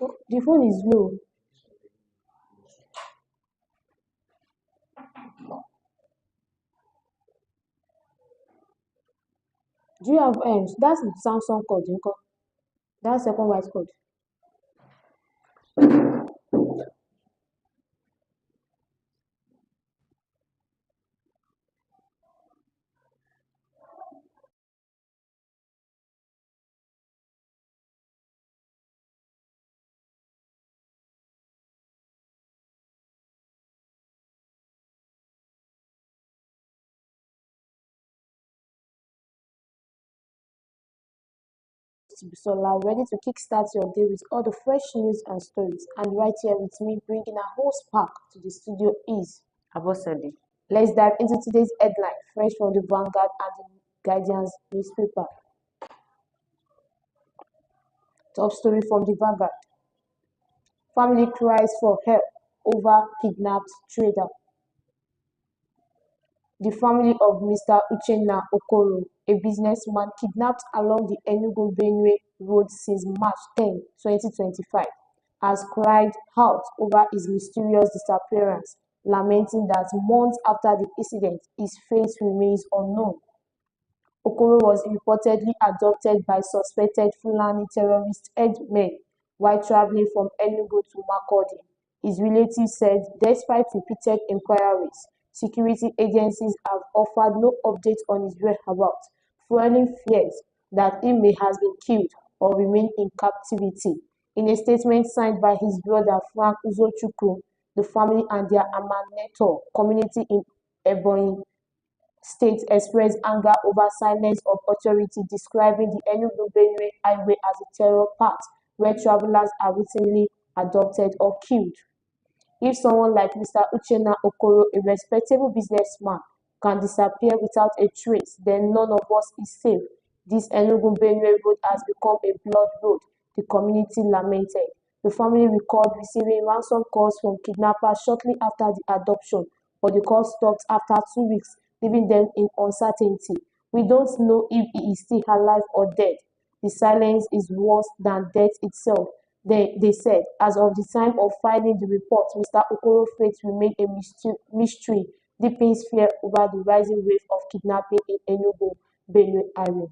Oh, the phone is low. Do you have that's the Samsung code, nko? That second white code. Bisola, ready to kickstart your day with all the fresh news and stories. And right here with me, bringing a whole spark to the studio is Abosede. let's dive into today's headline, fresh from the Vanguard and the Guardian's newspaper. Top story from the Vanguard. Family cries for help over kidnapped trader. The family of Mr. Uchenna Okoro, a businessman kidnapped along the Enugu-Benue road since March 10, 2025, has cried out over his mysterious disappearance, lamenting that months after the incident, his fate remains unknown. Okoro was reportedly abducted by suspected Fulani terrorist headmen while traveling from Enugu to Makurdi, his relatives said. Despite repeated inquiries, security agencies have offered no update on his whereabouts, fueling fears that he may have been killed or remain in captivity. In a statement signed by his brother Frank Uzochukwu, the family and their Amanator community in Ebonyi State expressed anger over silence of authorities, describing the Enugu-Benue highway as a terror path where travelers are routinely abducted or killed. If someone like Mr. Uchenna Okoro, a respectable businessman, can disappear without a trace, then none of us is safe. This Enugu-Benue road has become a blood road, the community lamented. The family recalled receiving ransom calls from kidnappers shortly after the abduction, but the call stopped after 2 weeks, leaving them in uncertainty. We don't know if he is still alive or dead. The silence is worse than death itself, they said. As of the time of filing the report, Mr. Okoro's fate remained a mystery, deepening fear over the rising wave of kidnapping in Enugu, Benue area.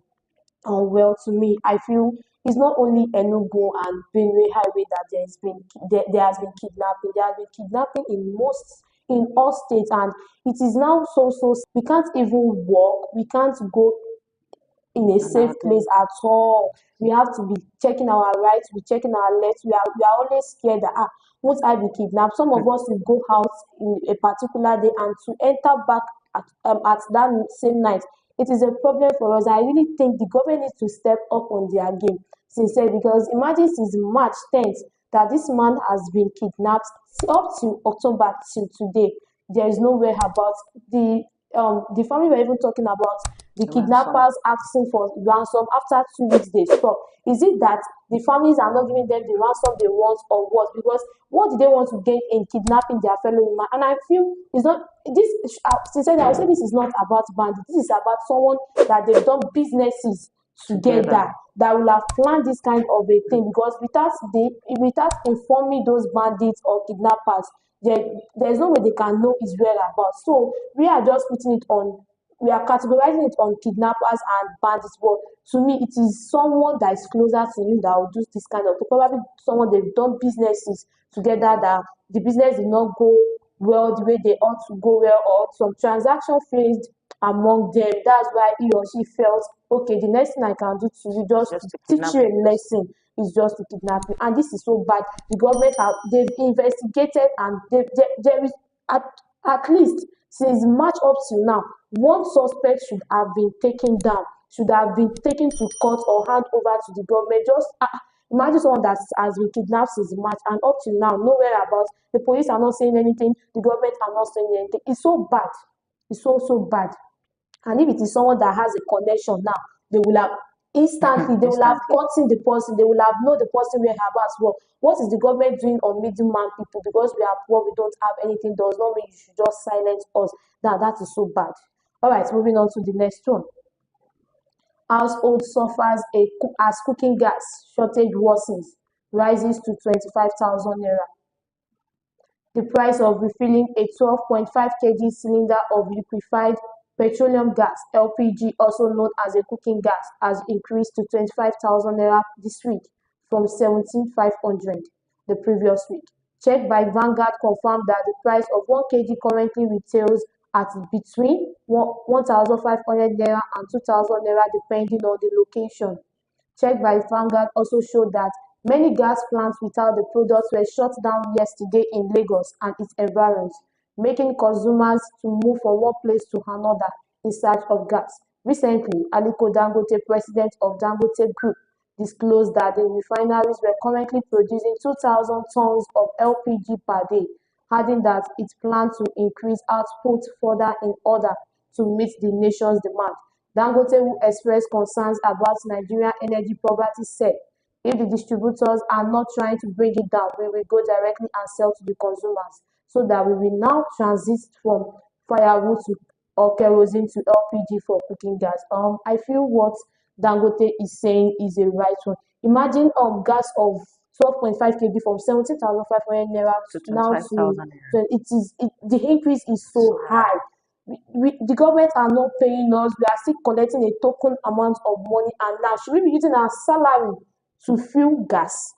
Well, to me, I feel it's not only Enugu and Benue highway that there has been kidnapping. There has been kidnapping in all states, and it is now so we can't even walk. We can't go in a safe place at all. We have to be checking our rights, be checking our left. We are always scared that won't I be kidnapped? Some of us will go out in a particular day and to enter back at that same night. It is a problem for us. I really think the government needs to step up on their game, sincerely, because imagine since March 10th that this man has been kidnapped up to October till today. There is nowhere about the family were even talking about the kidnappers asking for ransom after 2 weeks they stop. Is it that the families are not giving them the ransom they want or what? Because what do they want to gain in kidnapping their fellow human? And I feel it's not this. Sincerely, I would say this is not about bandits. This is about someone that they've done businesses together that will have planned this kind of a thing, because without informing those bandits or kidnappers, there's no way they can know his whereabouts. So we are just putting it on, we are categorizing it on kidnappers and bandits. But to me, it is someone that is closer to you that will do this kind of thing. Probably someone they've done businesses together that the business did not go well the way they ought to go well, or some transaction failed among them. That's why he or she felt, okay, the next thing I can do to you just to teach you a lesson is just to kidnap you. And this is so bad. The government they've investigated, and there is at least since March up till now, one suspect should have been taken down, should have been taken to court or hand over to the government. Just imagine someone that has been kidnapped since March and up till now, nowhere about. The police are not saying anything, the government are not saying anything. It's so bad. It's so bad. And if it is someone that has a connection now, they will have instantly, they will have gotten the person, they will have known the person whereabouts. Well, what is the government doing on middleman people? Because we are poor, we don't have anything, does not mean you should just silence us. Now that is so bad. All right, moving on to the next one. Household suffers as cooking gas shortage worsens. rises to 25,000 naira. The price of refilling a 12.5 kg cylinder of liquefied petroleum gas (LPG), also known as a cooking gas, has increased to 25,000 naira this week from 17,500 the previous week. Check by Vanguard confirmed that the price of 1 kg currently retails at between 1,500 naira and 2,000 naira depending on the location. Check by Vanguard also showed that many gas plants without the products were shut down yesterday in Lagos and its environs, making consumers to move from one place to another in search of gas. Recently, Aliko Dangote, president of Dangote Group, disclosed that the refineries were currently producing 2,000 tons of LPG per day, adding that it planned to increase output further in order to meet the nation's demand. Dangote, who expressed concerns about Nigerian energy poverty, said, "If the distributors are not trying to bring it down, we will go directly and sell to the consumers, so that we will now transit from firewood or kerosene to LPG for cooking gas." I feel what Dangote is saying is a right one. Imagine gas of 12.5 kg from 17,500 naira To now 25,000 to the increase is so high. The government are not paying us. We are still collecting a token amount of money, and now should we be using our salary to fuel gas?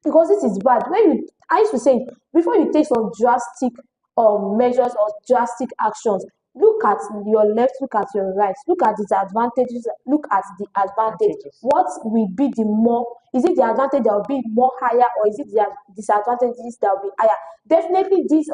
Because this is bad. I used to say, before you take some drastic measures or drastic actions, look at your left, look at your right, look at the disadvantages, look at the advantage. What will be the more? Is it the advantage that will be more higher, or is it the disadvantages that will be higher? Definitely, this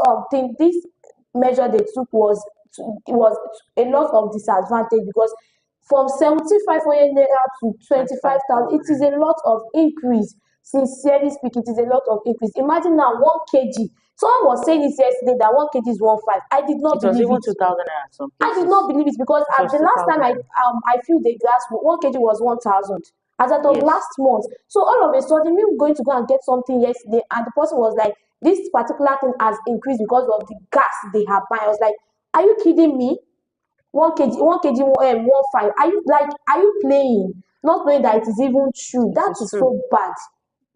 measure they took was a lot of disadvantage, because from 7,500 naira to 25,000, it is a lot of increase. Sincerely speaking, it is a lot of increase. Imagine now 1 kg. Someone was saying this yesterday that 1 kg is 1.5. I did not believe even it. 2,000 naira some I places. did not believe it, because at the last time I filled the gas, 1 kg was 1,000 as of last month. So all of a sudden, we were going to go and get something yesterday, and the person was like, "This particular thing has increased because of the gas they have buying." I was like, "Are you kidding me? 1 kg, 1.5. Are you playing? Not knowing that it is even true. That is so bad.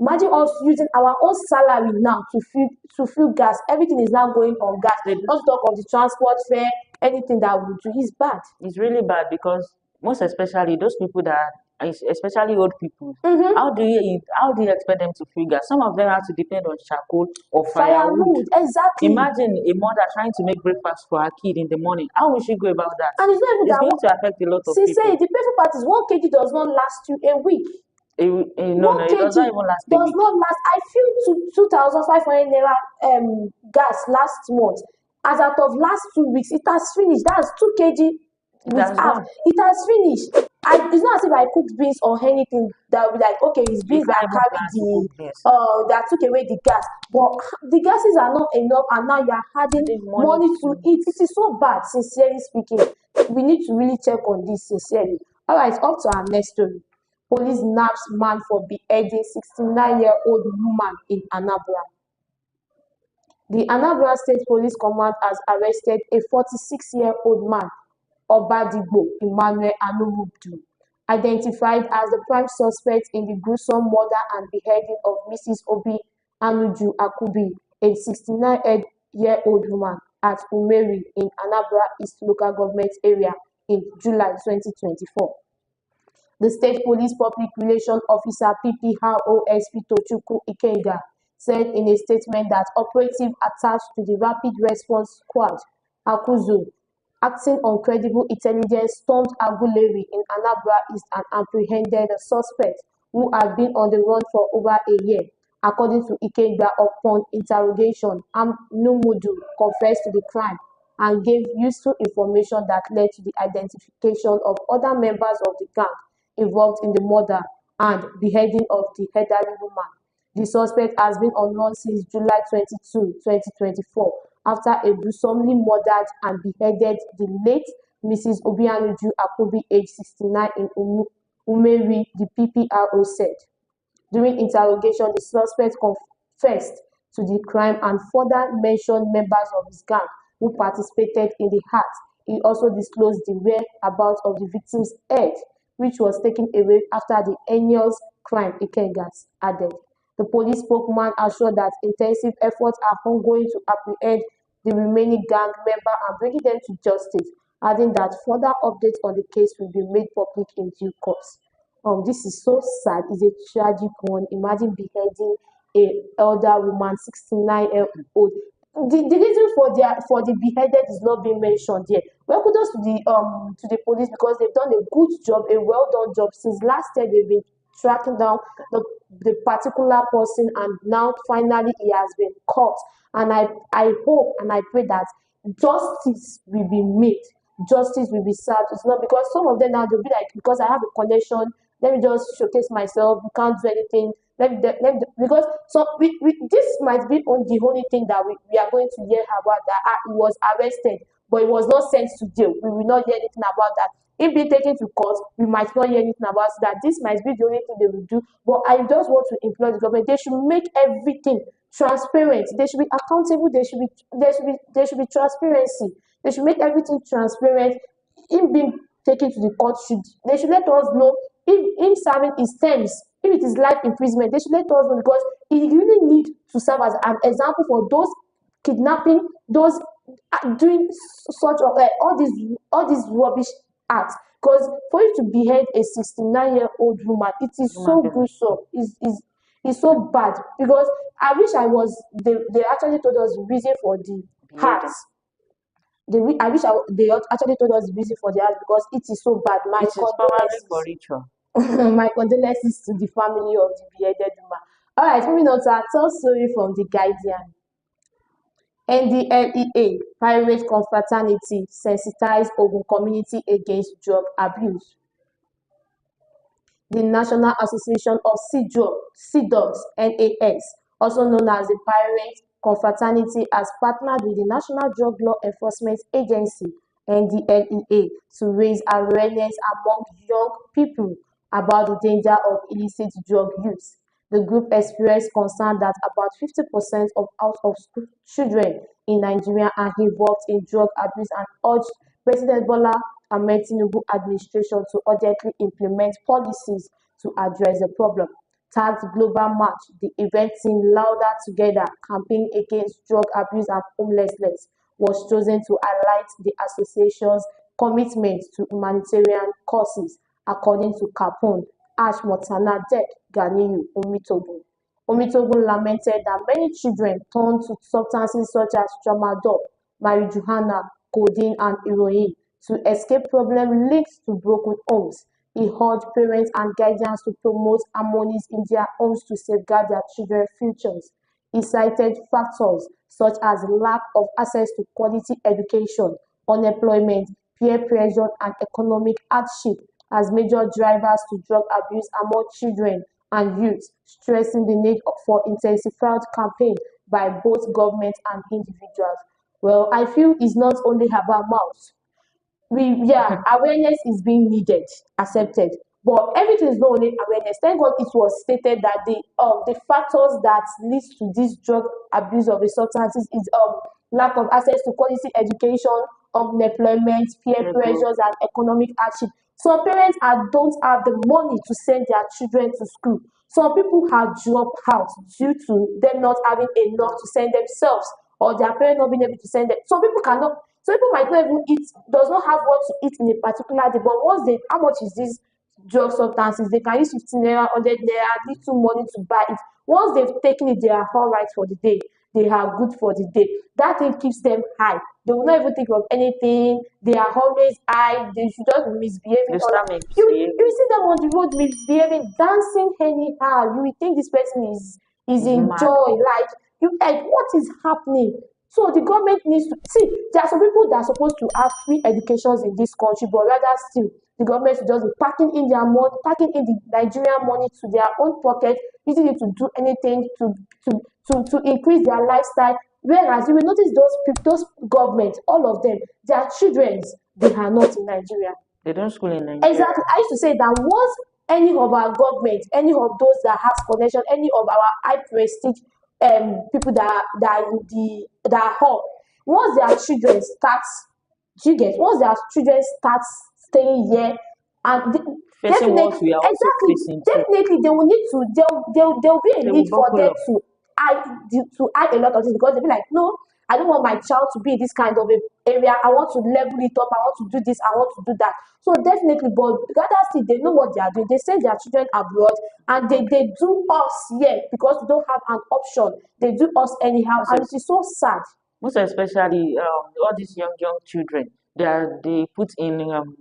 Imagine us using our own salary now to fuel gas. Everything is now going on gas. Not talk of the transport fare, anything that we do is bad. It's really bad, because most especially those people especially old people. How do you expect them to fuel gas? Some of them have to depend on charcoal or firewood. Exactly. Imagine a mother trying to make breakfast for her kid in the morning. How will she go about that? And it's not even it's going to affect a lot of people. Sincerely, the painful part is 1 kg does not last you a week. No, it does not even last a week. Does not last. I feel 2,500 naira gas last month. As out of last 2 weeks, it has finished. That's 2 kg. It has finished. It's not as if I cooked beans or anything that will be like, okay, it's beans that carry that took away the gas. But the gases are not enough, and now you are adding money to it. It is so bad, sincerely speaking. We need to really check on this, sincerely. All right, up to our next story. Police nabbed man for beheading 69-year-old woman in Anambra. The Anambra State Police Command has arrested a 46-year-old man, Obadigbo Emmanuel Anumudu, identified as the prime suspect in the gruesome murder and beheading of Mrs. Obi Anuju Akubi, a 69-year-old woman, at Umeri in Anambra East Local Government Area in July 2024. The State Police Public Relations Officer PPROSP Tochukwu Ikenga said in a statement that operatives attached to the Rapid Response Squad, Akuzu, acting on credible intelligence, stormed Aguleri in Anambra East and apprehended the suspect, who had been on the run for over a year. According to Ikenga, upon interrogation, Anumudu confessed to the crime and gave useful information that led to the identification of other members of the gang involved in the murder and beheading of the elderly woman. The suspect has been on run since July 22, 2024, after a gruesomely murdered and beheaded the late Mrs. Obianuju Akubi, age 69, in Umeri, the PPRO said. During interrogation, the suspect confessed to the crime and further mentioned members of his gang who participated in the act. He also disclosed the whereabouts of the victim's head, which was taken away after the heinous crime, Ikenga added. The police spokesman assured that intensive efforts are ongoing to apprehend the remaining gang member and bringing them to justice, adding that further updates on the case will be made public in due course. This is so sad. It's a tragic one. Imagine beheading a elder woman, 69-year-old. The reason for the beheaded is not being mentioned here. Well, kudos to the police because they've done a good job, a well done job. Since last year, they've been tracking down the particular person, and now finally he has been caught. And I hope and I pray that justice will be made, justice will be served. It's not because some of them now they'll be like, because I have a connection, let me just showcase myself. We can't do anything. Because so this might be on the only thing that we are going to hear about, that he was arrested, but he was not sent to jail. We will not hear anything about that. If being taken to court, we might not hear anything about that. This might be the only thing they will do. But I just want to implore the government, they should make everything transparent. They should be accountable. There should be transparency. They should make everything transparent. Him being taken to the court, they should let us know if him serving his terms, if it is life imprisonment, they should let us know, because he really need to serve as an example for those kidnapping, those doing such of all these rubbish acts. Because for you to behead a 69-year-old woman, it is so gruesome. It's so bad, because I wish I was. They actually told us the reason for the hearts. I wish they actually told us the reason for the heart, because it is so bad. It is probably for ritual. My condolences to the family of the beheaded woman. All right, moving on to our third story from the Guardian. NDLEA pirate confraternity sensitize Ogun community against drug abuse. The National Association of Sea Dogs (NAS), also known as the Pirate Confraternity, has partnered with the National Drug Law Enforcement Agency (NDLEA) to raise awareness among young people about the danger of illicit drug use. The group expressed concern that about 50% of out-of-school children in Nigeria are involved in drug abuse and urged President Bola Ahmed Tinubu administration to urgently implement policies to address the problem. Tagged Global March, the event team Louder Together campaign against drug abuse and homelessness was chosen to highlight the association's commitment to humanitarian causes, according to Capone Ashmotana Dek Ganiyu Omitogun lamented that many children turn to substances such as tramadol, marijuana, codeine, and heroin to escape problems linked to broken homes. He urged parents and guardians to promote harmonies in their homes to safeguard their children's futures. He cited factors such as lack of access to quality education, unemployment, peer pressure, and economic hardship as major drivers to drug abuse among children and youth, stressing the need for intensified campaign by both government and individuals. Well, I feel it's not only about mouth. Awareness is being needed, accepted, but everything is not only awareness. Thank God it was stated that the factors that leads to this drug abuse of the substances is lack of access to quality education, unemployment, peer pressures, and economic hardship. Some parents don't have the money to send their children to school. Some people have dropped out due to them not having enough to send themselves, or their parents not being able to send them. Some people cannot. Some people might not even eat, does not have what to eat in a particular day. But once how much is this drug substances? They can use 15 naira, 100 naira, little money to buy it. Once they've taken it, they are all right for the day. They are good for the day. That thing keeps them high. They will not even think of anything. They are always high. They should just be misbehaving. You see them on the road misbehaving, dancing anyhow. You will think this person is in joy. Like what is happening? So the government needs to see. There are some people that are supposed to have free educations in this country, but rather still the government should just be packing in their money, packing in the Nigerian money to their own pocket, using it to do anything to increase their lifestyle. Whereas you will notice those governments, all of them, their children, they are not in Nigeria. They don't school in Nigeria. Exactly. I used to say that once any of our government, any of those that has connection, any of our high prestige people that are home, once their children start, once their children start staying here, and facing what we are also facing too. Definitely, they will need to. There will be a They need will for buckle them up. to add a lot of things, because they'll be like, no, I don't want my child to be in this kind of area. I want to level it up. I want to do this. I want to do that. So definitely, but rather still, they know what they are doing. They send their children abroad, and they do us here because we don't have an option. They do us anyhow, and it is so sad. Most especially all these young children, they put in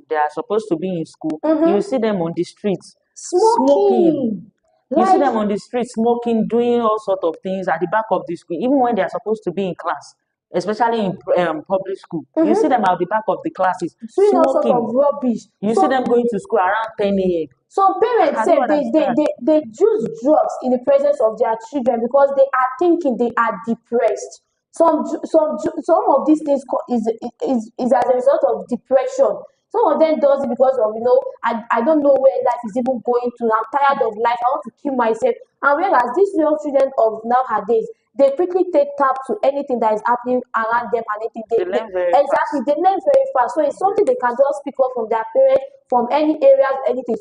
they are supposed to be in school. You see them on the streets smoking. You see them on the streets smoking, doing all sorts of things at the back of the school, even when they are supposed to be in class, especially in public school. You see them at the back of the classes doing all sort of smoking. rubbish. You see them going to school around 10 a.m. Some parents I say don't understand. they use drugs in the presence of their children because they are thinking they are depressed. Some of these things is as a result of depression. Some of them does it because of, I don't know where life is even going to. I'm tired of life. I want to kill myself. And whereas these young children of nowadays, they quickly take tap to anything that is happening around them, and anything They learn very exactly fast. they learn very fast. So it's something they can just pick up from their parents, from any areas, anything.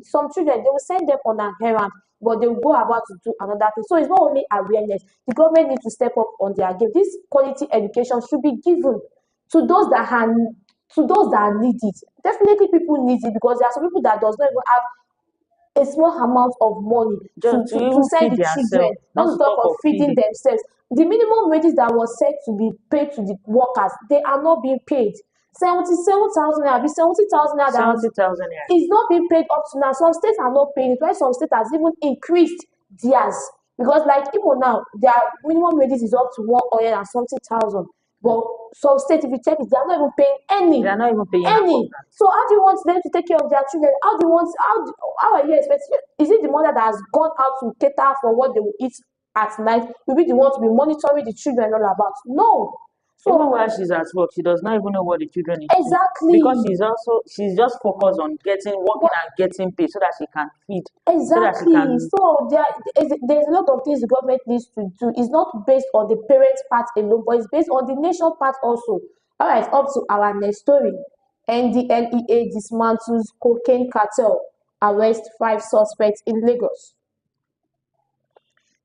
Some children, they will send them on an errand, but they will go about to do another thing. So it's not only awareness. The government needs to step up on their game. This quality education should be given to those that need it. Definitely people need it, because there are some people that does not even have a small amount of money Just to to even send feed the children, themselves, not not to to talk talk of of feeding feeding. themselves. The minimum wages that was set to be paid to the workers, they are not being paid. 77,000 naira, 70,000 naira that was 70,000 naira. is not being paid up to now. Some states are not paying it, while some states has even increased theirs. Because like even now, their minimum wages is up to 100 and something thousand. But some states, if you check it, they are not even paying any. They are not even paying half of Any. that. So how do you want them to take care of their children? How are you expecting? Is it the mother that has gone out to cater for what they will eat at night? Will be the one to be monitoring the children all about? No. Even So while she's at work, she does not even know what the children is doing, exactly. because she's just focused on working and getting paid so that she can feed, so that she Exactly. can. So there's a lot of things the government needs to do. It's not based on the parents' part alone, but it's based on the nation part also. All right, up to our next story. NDLEA dismantles cocaine cartel, arrest 5 suspects in Lagos.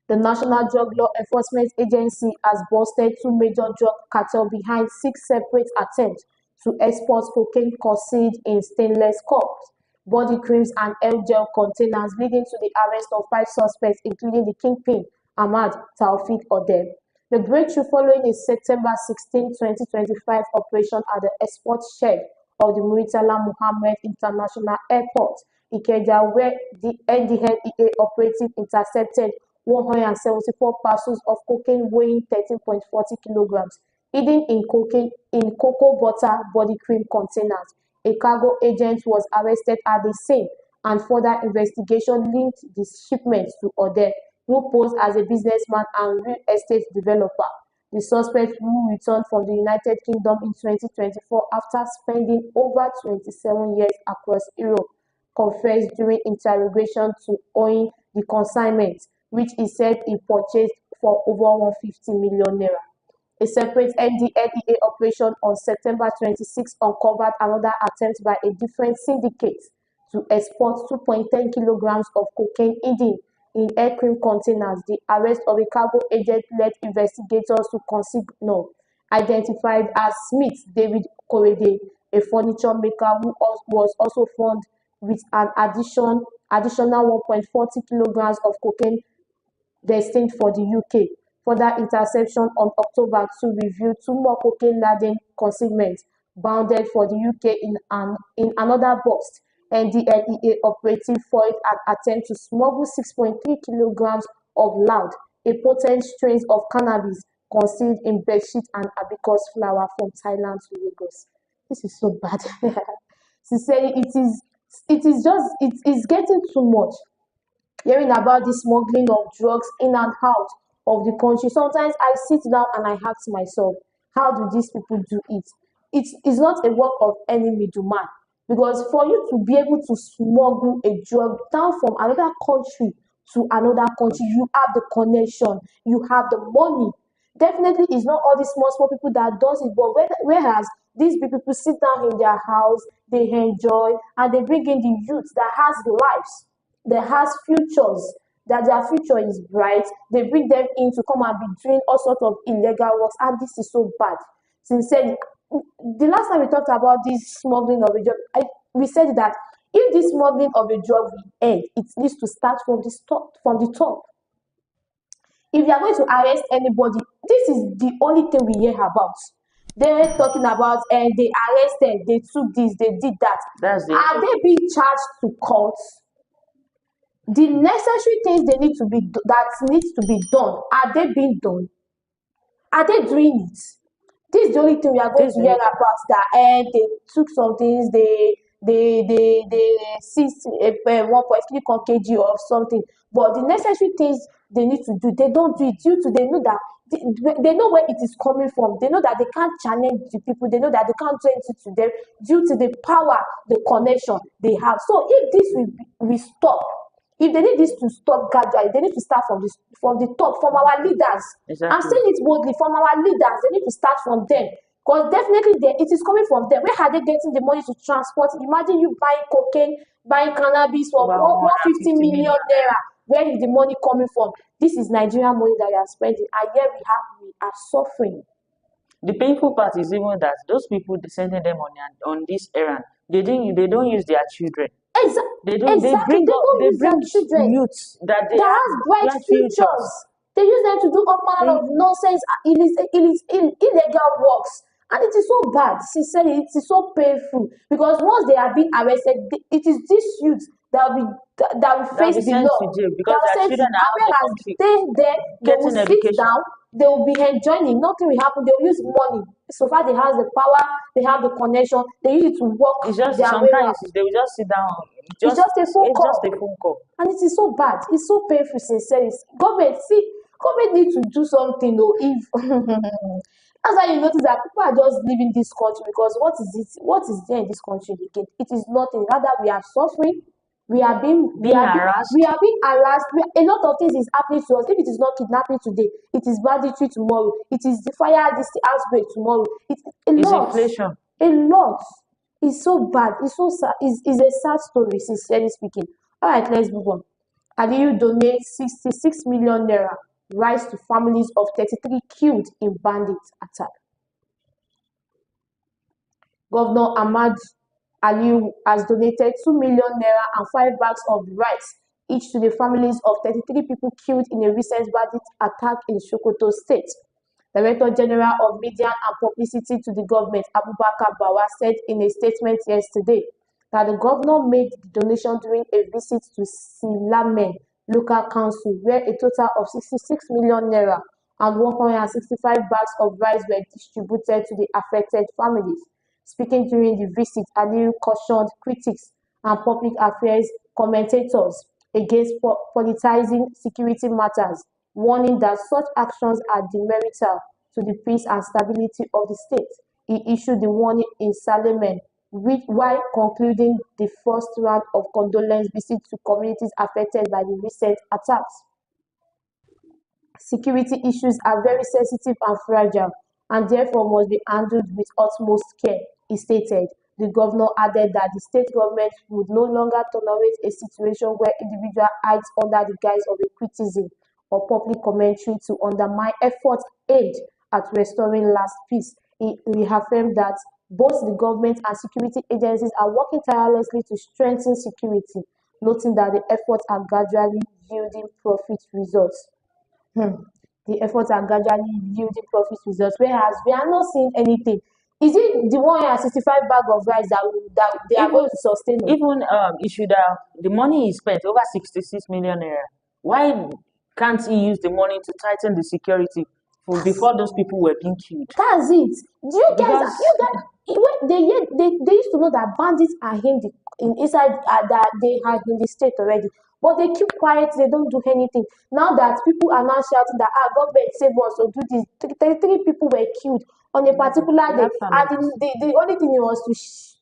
The National Drug Law Enforcement Agency has busted 2 major drug cartels behind 6 separate attempts to export cocaine concealed in stainless cups, body creams, and air gel containers, leading to the arrest of 5 suspects, including the kingpin, Ahmad Taufik Odeb. The breakthrough following a September 16, 2025 operation at the export shed of the Murtala Muhammed International Airport, Ikeja, where the NDLEA operative intercepted 174 parcels of cocaine weighing 13.40 kilograms, hidden in cocoa butter body cream containers. A cargo agent was arrested at the scene, and further investigation linked the shipment to Ode, who posed as a businessman and real estate developer. The suspect, who returned from the United Kingdom in 2024 after spending over 27 years across Europe, confessed during interrogation to owing the consignment, which he said he purchased for over 150 million naira. A separate NDLEA operation on September 26 uncovered another attempt by a different syndicate to export 2.10 kilograms of cocaine hidden in air cream containers. The arrest of a cargo agent led investigators to consignor, identified as Smith David Korede, a furniture maker who was also found with an additional 1.40 kilograms of cocaine destined for the UK. Further interception on October 2 revealed 2 more cocaine-laden consignments bounded for the UK in another bust. NDLEA operative foiled an attempt to smuggle 6.3 kilograms of loud, a potent strain of cannabis concealed in bedsheet and hibiscus flower from Thailand to Lagos. This is so bad. Sincerely, it is getting too much. Hearing about the smuggling of drugs in and out of the country, sometimes I sit down and I ask myself, how do these people do it? It's not a work of any middleman, because for you to be able to smuggle a drug down from another country to another country, you have the connection, you have the money. Definitely, it's not all these small people that does it, but whereas these big people sit down in their house, they enjoy, and they bring in the youth that has lives, that has futures, that their future is bright. They bring them in to come and be doing all sorts of illegal works, and this is so bad. Sincerely, the last time we talked about this smuggling of a drug, we said that if this smuggling of a drug will end, it needs to start from the top. From the top. If you are going to arrest anybody, this is the only thing we hear about. They're talking about and they arrested, they took this, they did that. Are they being charged to court? The necessary things they need to be that needs to be done, are they being done? Are they doing it? This is the only thing we are going to hear about, that and they took some things, they seized 1.3 kg of something, but the necessary things they need to do, they don't do it due to they know that they know where it is coming from. They know that they can't challenge the people. They know that they can't do anything to them due to the power, the connection they have. So if this will stop, if they need this to stop gradually, they need to start from the top, from our leaders. Exactly. I'm saying it boldly, from our leaders. They need to start from them, because definitely it is coming from them. Where are they getting the money to transport? Imagine you buying cocaine, buying cannabis for 150 million naira. Where is the money coming from? This is Nigerian money that we are spending, and yet we are suffering. The painful part is even that those people sending them on this errand, they don't use their children. They bring youths that has bright futures. They use them to do all manner of nonsense, illegal works, and it is so bad. Sincerely, it is so painful, because once they are being arrested, it is these youths that will face the law. Because their children are out the country. They will sit down. They will be enjoying. Nothing will happen. They will use money. So far, they have the power. They have the connection. They use it to work. It's just sometimes they will just sit down. It's just a phone call. And it is so bad. It's so painful. Sincerely, government needs to do something. Though, if that's why you notice that people are just leaving this country, because what is it? What is there in this country again? It is nothing. Rather, we are suffering. We are being harassed. A lot of things is happening to us. If it is not kidnapping today, it is banditry tomorrow. It is the fire outbreak tomorrow. It's inflation. A lot. It's so bad. It's so sad. It's a sad story, sincerely speaking. All right, let's move on. Aliyu donates 66 million naira rice to families of 33 killed in bandit attack. Governor Ahmad Aliyu has donated 2 million naira and 5 bags of rice each to the families of 33 people killed in a recent bandit attack in Sokoto State. Director General of Media and Publicity to the government, Abubakar Bawa, said in a statement yesterday that the governor made the donation during a visit to Silamen Local Council, where a total of 66 million naira and 165 bags of rice were distributed to the affected families. Speaking during the visit, Aliyu cautioned critics and public affairs commentators against politicizing security matters, warning that such actions are detrimental to the peace and stability of the state. He issued the warning in Salamen, while concluding the first round of condolence visits to communities affected by the recent attacks. Security issues are very sensitive and fragile, and therefore must be handled with utmost care, he stated. The governor added that the state government would no longer tolerate a situation where individuals hide under the guise of a criticism or public commentary to undermine efforts aimed at restoring lasting peace. He reaffirmed that both the government and security agencies are working tirelessly to strengthen security, noting that the efforts are gradually yielding profit results. The efforts are gradually yielding profit results, whereas we are not seeing anything. Is it the 165 bag of rice that they are going to sustain? Even it should have, the money is spent over 66 million naira. Why can't he use the money to tighten the security before those people were being killed? That's it. Do you guys? They used to know that bandits are inside that they are in the state already, but they keep quiet. They don't do anything. Now that people are now shouting that government save us or do this, 33 people were killed on a particular day, and the only thing was to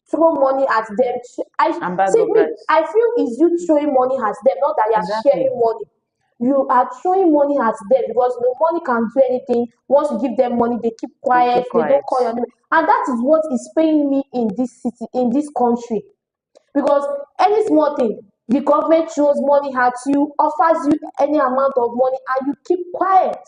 throw money at them. I feel is you throwing money at them, not that you are sharing money. You are throwing money at them, because no money can do anything. Once you give them money, they keep quiet. They don't call your name. And that is what is paying me in this city, in this country. Because any small thing, the government throws money at you, offers you any amount of money, and you keep quiet,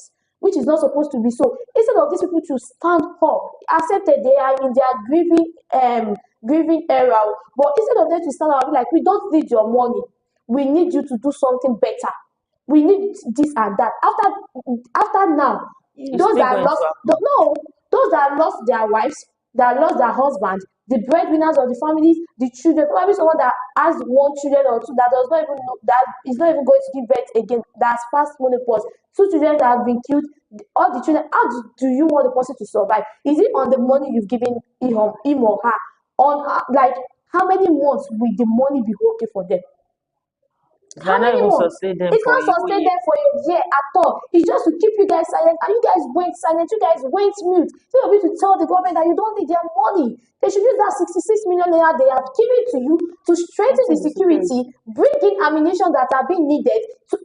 which is not supposed to be so. Instead of these people to stand up, accepted they are in their grieving era, but instead of them to stand up and be like, we don't need your money, we need you to do something better. We need this and that. After now, It's those still that going lost to happen. no, those that lost their wives, that lost their husbands, the breadwinners of the families, the children, probably someone that has one children or two that does not even know, that is not even going to give birth again, that has passed menopause, two children that have been killed, all the children. How do you want the person to survive? Is it on the money you've given him or her? On like how many months will the money be okay for them? It How might not many even months? sustain them It for can't a whole sustain year. them for a year at all. It's just to keep you guys silent, and you guys went silent. You guys went mute. Instead of you to tell the government that you don't need their money, they should use that 66 million naira they have given to you to strengthen the Strengthen the security. security, bring in ammunition that are being needed to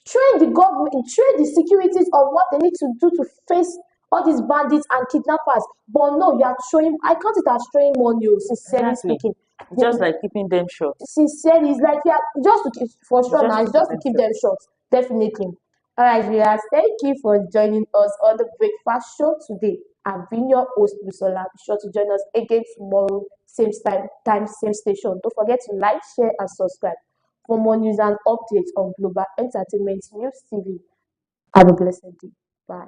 train the government, train the securities on what they need to do to face all these bandits and kidnappers. But no, you are throwing. I count it as throwing money, oh, sincerely Exactly. speaking. Just like keeping them short. Sincerely, it's like, yeah, just to keep, for It's sure just now, to it's keep just to them keep short. them short, definitely. All right, viewers, thank you for joining us on the breakfast show today. I've been your host, Bisola. Be sure to join us again tomorrow, same time, same station. Don't forget to like, share, and subscribe for more news and updates on Global Entertainment News TV. Have a blessed day. Bye.